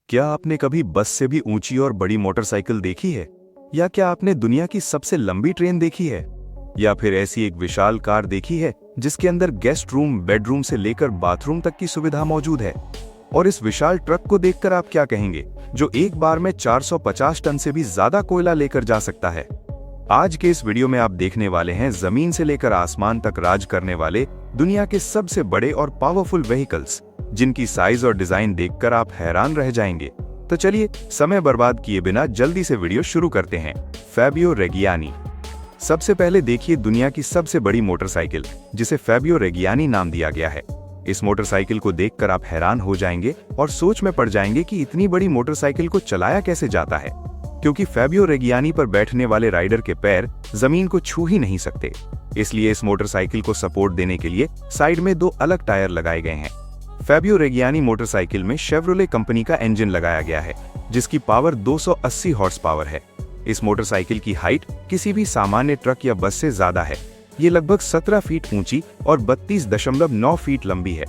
क्या आपने कभी बस से भी ऊंची और बड़ी मोटरसाइकिल देखी है? या क्या आपने दुनिया की सबसे लंबी ट्रेन देखी है? या फिर ऐसी एक विशाल कार देखी है जिसके अंदर गेस्ट रूम, बेडरूम से लेकर बाथरूम तक की सुविधा मौजूद है? और इस विशाल ट्रक को देखकर आप क्या कहेंगे, जो एक बार में 450 टन से भी ज्यादा कोयला लेकर जा सकता है? आज के इस वीडियो में आप देखने वाले हैं जमीन से लेकर आसमान तक राज करने वाले दुनिया के सबसे बड़े और पावरफुल व्हीकल्स, जिनकी साइज और डिजाइन देखकर आप हैरान रह जाएंगे। तो चलिए समय बर्बाद किए बिना जल्दी से वीडियो शुरू करते हैं। फैबियो रेगियानी। सबसे पहले देखिए दुनिया की सबसे बड़ी मोटरसाइकिल, जिसे फैबियो रेगियानी नाम दिया गया है। इस मोटरसाइकिल को देखकर आप हैरान हो जाएंगे और सोच में पड़ जाएंगे कि इतनी बड़ी मोटरसाइकिल को चलाया कैसे जाता है, क्योंकि फैबियो रेगियानी पर बैठने वाले राइडर के पैर जमीन को छू ही नहीं सकते। इसलिए इस मोटरसाइकिल को सपोर्ट देने के लिए साइड में 2 अलग टायर लगाए गए हैं। फैबियो रेगियानी मोटरसाइकिल में शेवरोले कंपनी का इंजन लगाया गया है, जिसकी पावर 280 हॉर्स पावर है। इस मोटरसाइकिल की हाइट किसी भी सामान्य ट्रक या बस से ज्यादा है। ये लगभग 17 फीट ऊंची और 32.9 फीट लंबी है।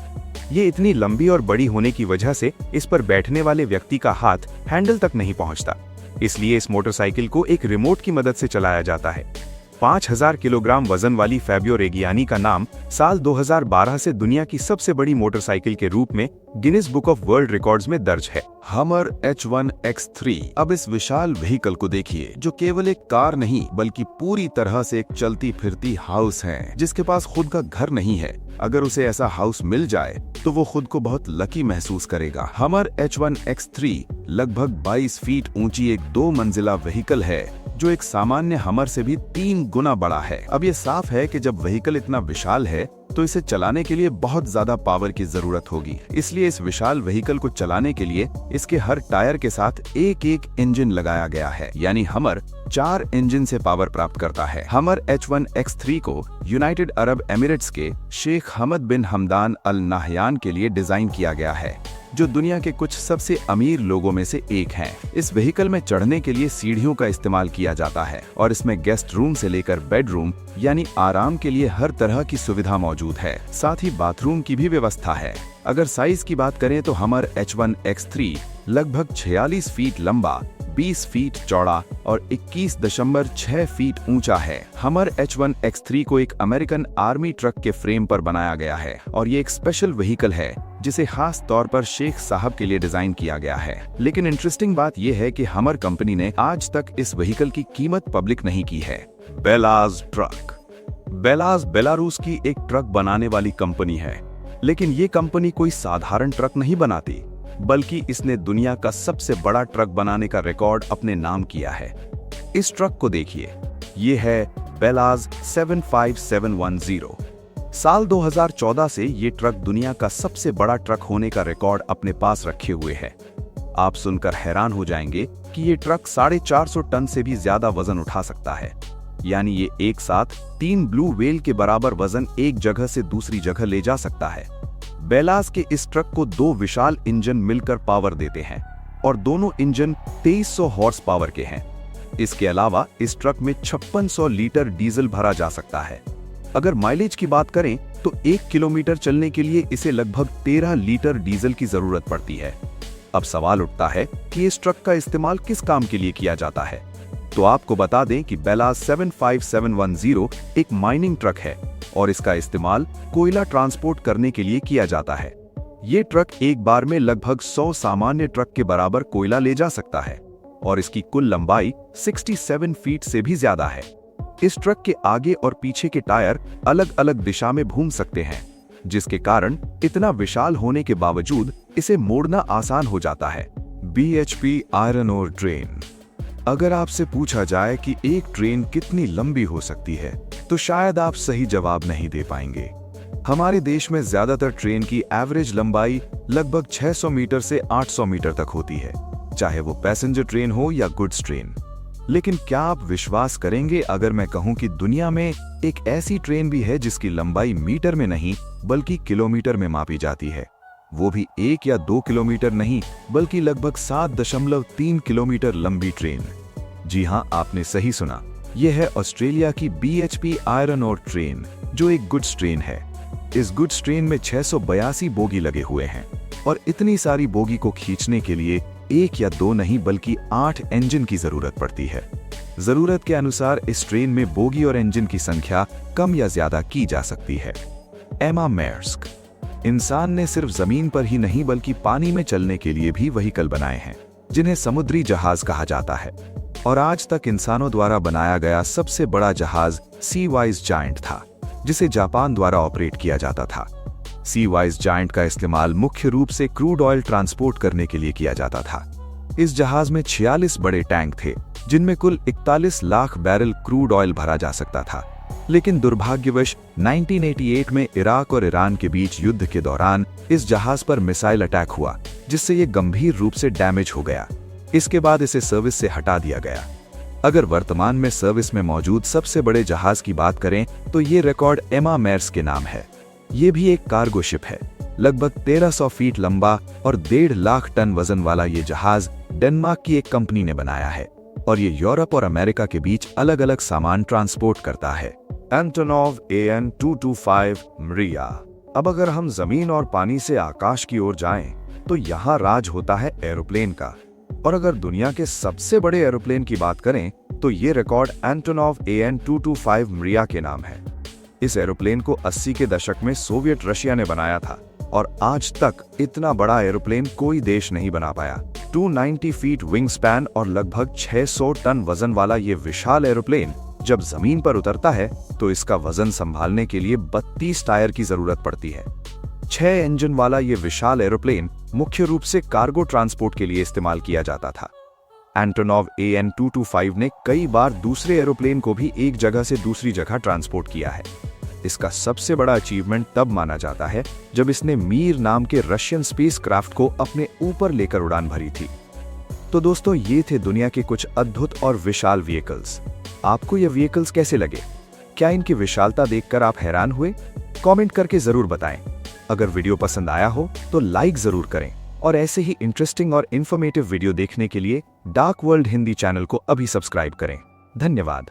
ये इतनी लंबी और बड़ी होने की वजह से इस पर बैठने वाले व्यक्ति का हाथ हैंडल तक नहीं पहुंचता। इसलिए इस मोटरसाइकिल को एक रिमोट की मदद से चलाया जाता है। 5000 किलोग्राम वजन वाली फैबियो रेगियानी का नाम साल 2012 से दुनिया की सबसे बड़ी मोटरसाइकिल के रूप में Guinness book of world records में दर्ज है। हमर H1X3। अब इस विशाल व्हीकल को देखिए, जो केवल एक कार नहीं बल्कि पूरी तरह से एक चलती फिरती हाउस है। जिसके पास खुद का घर नहीं है, अगर उसे ऐसा हाउस मिल जाए तो वो खुद को बहुत लकी महसूस करेगा। हमर H1X3 लगभग 22 फीट ऊंची एक 2 मंजिला व्हीकल है, जो एक सामान्य हमर से भी 3 गुना बड़ा है। अब ये साफ है कि जब व्हीकल इतना विशाल है तो इसे चलाने के लिए बहुत ज्यादा पावर की जरूरत होगी। इसलिए इस विशाल व्हीकल को चलाने के लिए इसके हर टायर के साथ एक इंजन लगाया गया है, यानी हमर 4 इंजन से पावर प्राप्त करता है। हमर H1X3 को यूनाइटेड अरब एमिरेट्स के शेख हमद बिन हमदान अल नाहयान के लिए डिजाइन किया गया है, जो दुनिया के कुछ सबसे अमीर लोगों में से एक हैं। इस व्हीकल में चढ़ने के लिए सीढ़ियों का इस्तेमाल किया जाता है और इसमें गेस्ट रूम से लेकर बेडरूम यानी आराम के लिए हर तरह की सुविधा मौजूद है। साथ ही बाथरूम की भी व्यवस्था है। अगर साइज की बात करें तो हमर H1X3 लगभग 46 फीट लंबा, 20 फीट चौड़ा और 21.6 फीट ऊंचा है। हमर H1X3 को एक अमेरिकन आर्मी ट्रक के फ्रेम पर बनाया गया है और ये एक स्पेशल व्हीकल है, जिसे खास तौर पर शेख साहब के लिए डिजाइन किया गया है। लेकिन इंटरेस्टिंग बात यह है कि हमर कंपनी ने आज तक इस व्हीकल की कीमत पब्लिक नहीं की है। BelAZ truck. बेलाज बेलारूस की एक ट्रक बनाने वाली कंपनी है, लेकिन ये कंपनी कोई साधारण ट्रक नहीं बनाती, बल्कि इसने दुनिया का सबसे बड़ा ट्रक बनाने का रिकॉर्ड अपने नाम किया है। इस ट्रक को देखिए, ये है बेलाज 75710। साल 2014 से ये ट्रक दुनिया का सबसे बड़ा ट्रक होने का रिकॉर्ड अपने पास रखे हुए है। आप सुनकर हैरान हो जाएंगे कि ये ट्रक 450 टन से भी ज्यादा वजन उठा सकता है, यानी ये एक साथ 3 ब्लू व्हेल के बराबर वजन एक जगह से दूसरी जगह ले जा सकता है। बेलाज के इस ट्रक को 2 विशाल इंजन मिलकर पावर देते हैं और दोनों इंजन 2300 हॉर्स पावर के हैं। इसके अलावा इस ट्रक में 5600 लीटर डीजल भरा जा सकता है। अगर माइलेज की बात करें तो 1 किलोमीटर चलने के लिए इसे लगभग 13 लीटर डीजल की जरूरत पड़ती है। अब सवाल उठता है कि इस ट्रक का इस्तेमाल किस काम के लिए किया जाता है। तो आपको बता दें कि बेलाज 75710 एक माइनिंग ट्रक है और इसका इस्तेमाल कोयला ट्रांसपोर्ट करने के लिए किया जाता है। ये ट्रक एक बार में लगभग 100 सामान्य ट्रक के बराबर कोयला ले जा सकता है और इसकी कुल लंबाई 67 फीट से भी ज्यादा है। इस ट्रक के आगे और पीछे के टायर अलग अलग दिशा में घूम सकते हैं, जिसके कारण इतना विशाल होने के बावजूद इसे मोड़ना आसान हो जाता है। BHP iron ore train. अगर आपसे पूछा जाए कि एक ट्रेन कितनी लंबी हो सकती है, तो शायद आप सही जवाब नहीं दे पाएंगे। हमारे देश में ज्यादातर ट्रेन की एवरेज लंबाई लगभग 600 मीटर से 800 मीटर तक होती है, चाहे वो पैसेंजर ट्रेन हो या गुड्स ट्रेन। लेकिन क्या आप विश्वास करेंगे अगर मैं कहूं कि दुनिया में एक ऐसी ट्रेन भी है जिसकी लंबाई मीटर में नहीं बल्कि किलोमीटर में मापी जाती है, वो भी 1 या 2 किलोमीटर नहीं बल्कि लगभग 7.3 किलोमीटर लंबी ट्रेन। जी हां, आपने सही सुना, यह है ऑस्ट्रेलिया की BHP आयरन ओर ट्रेन, जो एक गुड्स ट्रेन है। इस गुड्स ट्रेन में 682 बोगी लगे हुए हैं और इतनी सारी बोगी को खींचने के लिए एक या दो नहीं बल्कि 8 इंजन की जरूरत पड़ती है। जरूरत के अनुसार इस ट्रेन में बोगी और इंजन की संख्या कम या ज्यादा की जा सकती है। एमा मेर्स्क। इंसान ने सिर्फ जमीन पर ही नहीं बल्कि पानी में चलने के लिए भी व्हीकल बनाए हैं, जिन्हें समुद्री जहाज कहा जाता है। और आज तक इंसानों द्वारा बनाया गया सबसे बड़ा जहाज सी वाइज जायंट था, जिसे जापान द्वारा ऑपरेट किया जाता था। सी वाइज जायंट का इस्तेमाल मुख्य रूप से क्रूड ऑयल ट्रांसपोर्ट करने के लिए किया जाता था। इस जहाज में 46 बड़े टैंक थे, जिनमें कुल 41 लाख बैरल क्रूड ऑयल भरा जा सकता था। लेकिन दुर्भाग्यवश 1988 में इराक और ईरान के बीच युद्ध के दौरान इस जहाज पर मिसाइल अटैक हुआ, जिससे ये गंभीर रूप से डैमेज हो गया। इसके बाद इसे सर्विस से हटा दिया गया। अगर वर्तमान में सर्विस में मौजूद सबसे बड़े जहाज की बात करें तो ये रिकॉर्ड एमा मेर्स्क के नाम है। ये भी एक कार्गो शिप है। लगभग 1300 फीट लंबा और 1.5 लाख टन वजन वाला ये जहाज डेनमार्क की एक कंपनी ने बनाया है और ये यूरोप और अमेरिका के बीच अलग अलग सामान ट्रांसपोर्ट करता है। एंटोनोव AN-225 मरिया। अब अगर हम जमीन और पानी से आकाश की ओर जाएं, तो यहाँ राज होता है एरोप्लेन का। और अगर दुनिया के सबसे बड़े एरोप्लेन की बात करें तो ये रिकॉर्ड एंटोनोव AN-225 मरिया के नाम है। इस एरोप्लेन को 80 के दशक में सोवियत रशिया ने बनाया था और आज तक इतना बड़ा एरोप्लेन कोई देश नहीं बना पाया। 290 फीट विंग स्पैन और लगभग 600 टन वजन वाला ये विशाल एरोप्लेन जब जमीन पर उतरता है तो इसका वजन संभालने के लिए 32 टायर की जरूरत पड़ती है। 6 इंजन वाला ये विशाल एरोप्लेन मुख्य रूप से कार्गो ट्रांसपोर्ट के लिए इस्तेमाल किया जाता था। एंटोनोव AN-225 ने कई बार दूसरे एरोप्लेन को भी एक जगह से दूसरी जगह ट्रांसपोर्ट किया है। इसका सबसे बड़ा अचीवमेंट तब माना जाता है जब इसने मीर नाम के रशियन स्पेसक्राफ्ट को अपने ऊपर लेकर उड़ान भरी थी। तो दोस्तों, ये थे दुनिया के कुछ अद्भुत और विशाल व्हीकल्स। आपको ये व्हीकल्स कैसे लगे? क्या इनकी विशालता देखकर आप हैरान हुए? कमेंट करके जरूर बताएं। अगर वीडियो पसंद आया हो तो लाइक जरूर करें और ऐसे ही इंटरेस्टिंग और इन्फॉर्मेटिव वीडियो देखने के लिए डार्क वर्ल्ड हिंदी चैनल को अभी सब्सक्राइब करें। धन्यवाद।